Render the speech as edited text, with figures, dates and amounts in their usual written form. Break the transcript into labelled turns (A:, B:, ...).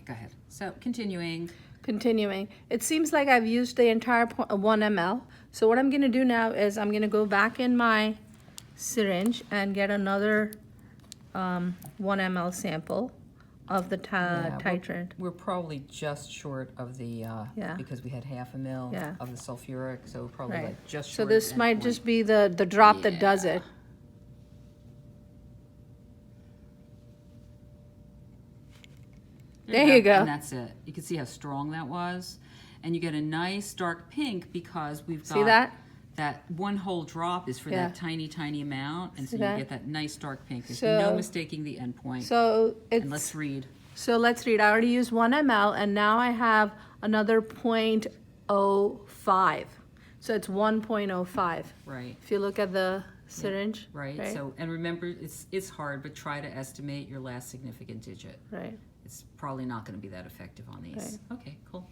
A: go ahead. So continuing.
B: Continuing. It seems like I've used the entire 1 ml. So what I'm going to do now is I'm going to go back in my syringe and get another 1 ml sample of the titrant.
A: We're probably just short of the,
B: Yeah.
A: because we had half a mil
B: Yeah.
A: of the sulfuric, so we're probably
B: Right.
A: like just
B: So
A: short
B: this
A: of
B: might
A: endpoint.
B: just be the drop that does
A: Yeah.
B: it. There you go.
A: And that's it. You can see how strong that was. And you get a nice dark pink because we've got
B: See that?
A: that one whole drop is for
B: Yeah.
A: that tiny, tiny amount. And
B: See
A: so you
B: that?
A: get that nice dark pink. There's
B: So-
A: no mistaking the endpoint.
B: So
A: And let's
B: it's,
A: read.
B: so let's read. I already used 1 ml and now I have another 0.05. So it's 1.05.
A: Right.
B: If you look at the syringe.
A: Right. So, and remember, it's hard, but try to estimate your last significant digit.
B: Right.
A: It's probably not going to be that effective on these. Okay, cool.